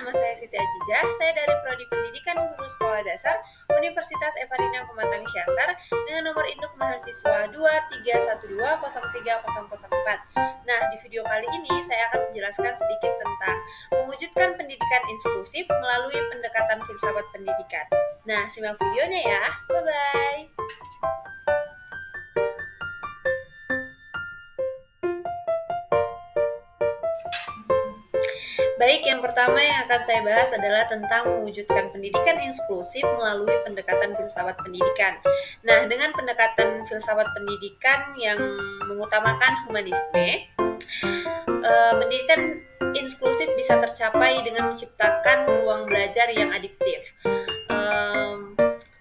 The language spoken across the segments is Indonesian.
nama saya Siti Ajijah. Saya dari Prodi Pendidikan Guru Sekolah Dasar Universitas Evarina Pematang Siantar dengan nomor induk mahasiswa 231203004. Nah, di video kali ini saya akan menjelaskan sedikit tentang mewujudkan pendidikan inklusif melalui pendekatan filsafat pendidikan. Nah, simak videonya ya. Bye-bye. Baik, yang pertama yang akan saya bahas adalah tentang mewujudkan pendidikan inklusif melalui pendekatan filsafat pendidikan. Nah, dengan pendekatan filsafat pendidikan yang mengutamakan humanisme, pendidikan inklusif bisa tercapai dengan menciptakan ruang belajar yang adaptif,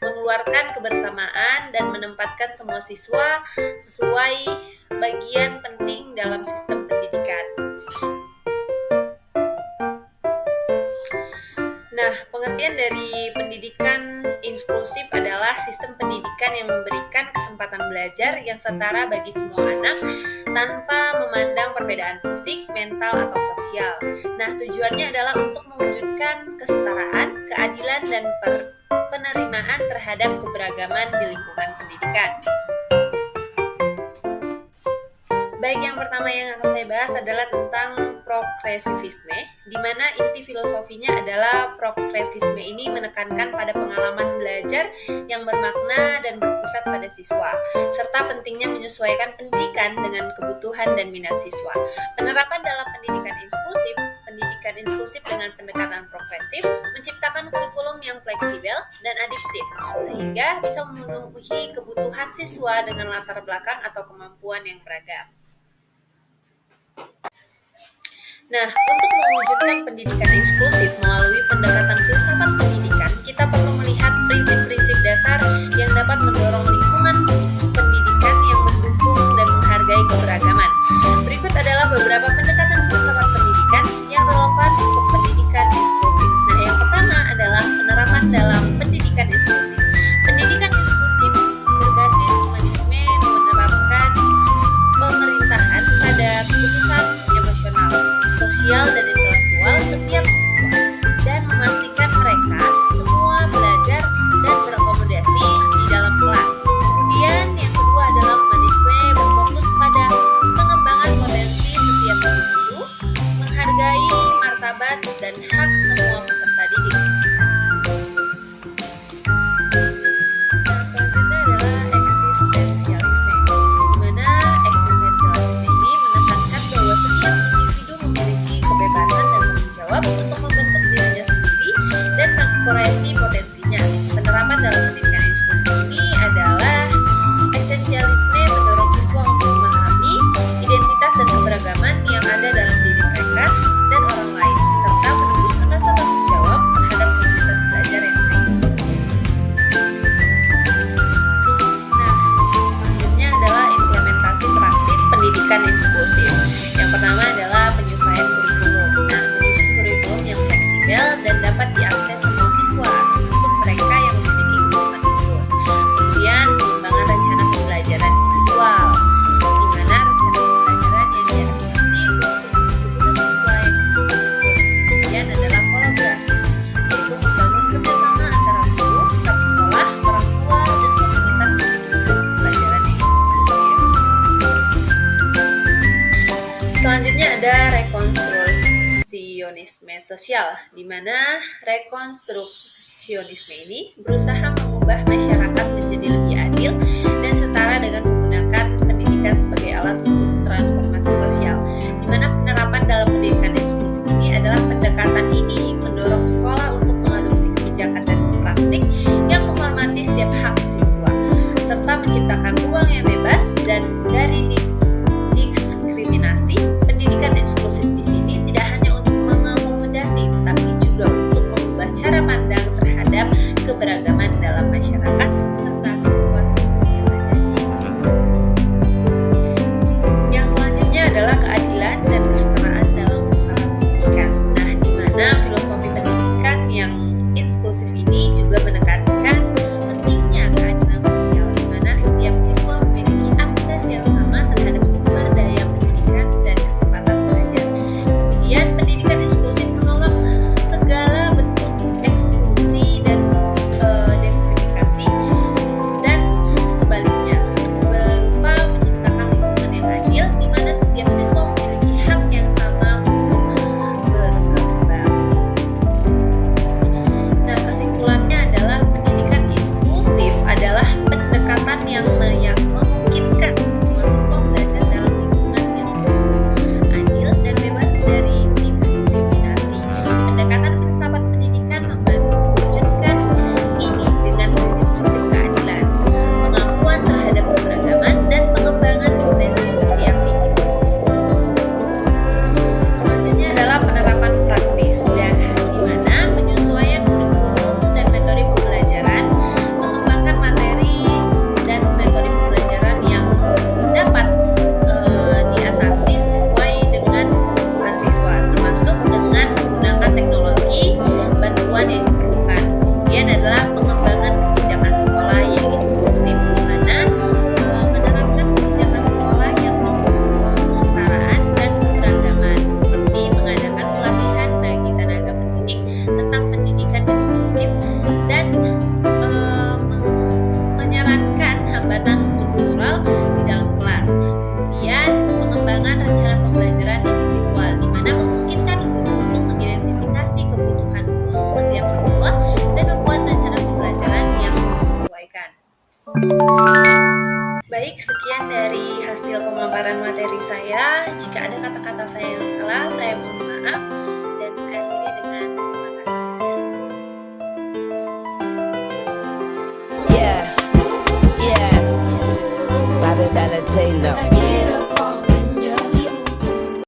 mengeluarkan kebersamaan dan menempatkan semua siswa sesuai bagian penting dalam sistem pendidikan. Nah, pengertian dari pendidikan inklusif adalah sistem pendidikan yang memberikan kesempatan belajar yang setara bagi semua anak tanpa memandang perbedaan fisik, mental, atau sosial. Nah, tujuannya adalah untuk mewujudkan kesetaraan, keadilan, dan penerimaan terhadap keberagaman di lingkungan pendidikan. Baik, yang pertama yang akan saya bahas adalah tentang progresivisme, di mana inti filosofinya adalah progresivisme ini menekankan pada pengalaman belajar yang bermakna dan berpusat pada siswa, serta pentingnya menyesuaikan pendidikan dengan kebutuhan dan minat siswa. Penerapan dalam pendidikan inklusif dengan pendekatan progresif menciptakan kurikulum yang fleksibel dan adaptif, sehingga bisa memenuhi kebutuhan siswa dengan latar belakang atau kemampuan yang beragam. Nah, untuk mewujudkan pendidikan inklusif melalui pendekatan filsafat pendidikan, kita perlu melihat prinsip-prinsip dasar yang dapat mendorong lingkungan pendidikan yang mendukung dan menghargai keberagaman. Berikut adalah beberapa pendekatan filsafat pendidikan yang relevan untuk pendidikan inklusif. Nah, yang pertama adalah penerapan dalam pendidikan inklusif. Pendidikan inklusif berbasis humanisme menerapkan pemerintahan pada keputusan emosional, sosial, dan intelektual setiap siswa dan memastikan mereka semua belajar dan berakomodasi di dalam kelas. Kemudian yang kedua adalah humanisme berfokus pada pengembangan potensi setiap individu, menghargai martabat dan hak semua peserta didik. Nah, selanjutnya adalah eksistensialisme, di mana eksistensialisme ini menekankan bahwa setiap individu memiliki kebebasan dan tanggung jawab untuk membentuk dirinya sendiri dan mengeksplorasi potensinya. Penerapan dalam pendidikan inklusif ini adalah eksistensialisme mendorong siswa untuk memahami identitas dan keberagaman yang ada dalam diri mereka dan orang lain, serta menumbuhkan rasa tanggung jawab terhadap komunitas belajar yang baik. Nah, selanjutnya adalah implementasi praktis pendidikan inklusif. Yang pertama adalah penyusunan kurikulum. Nah, menyusun kurikulum yang fleksibel dan dapat diakses semua siswa, termasuk mereka yang memiliki kebutuhan khusus. Kemudian, pengembangan rencana pembelajaran individual, di mana rencana pembelajaran yang diadaptasi untuk kebutuhan siswa yang memiliki khusus. Kemudian adalah kolaborasi, yaitu membangun kerjasama antara guru, staf sekolah, orang tua, dan komunitas mendukung pembelajaran yang inklusif. Selanjutnya ada rekonstruksionisme sosial, di mana rekonstruksionisme ini berusaha mengubah masyarakat menjadi lebih adil dan setara dengan menggunakan pendidikan sebagai alat untuk transformasi sosial, di mana penerapan dalam pendidikan inklusif ini adalah pendekatan ini mendorong sekolah untuk mengadopsi kebijakan dan praktik yang menghormati setiap hak siswa, serta menciptakan ruang yang bebas dan dari diskriminasi. Pendidikan inklusif di sini tidak hanya untuk mengakomodasi, tetapi juga untuk mengubah cara pandang terhadap keberagaman dalam masyarakat Baik, sekian dari hasil pemaparan materi saya. Jika ada kata-kata saya yang salah, saya mohon maaf dan saya akhiri dengan terima kasih. Yeah, yeah. Bobby Valentino.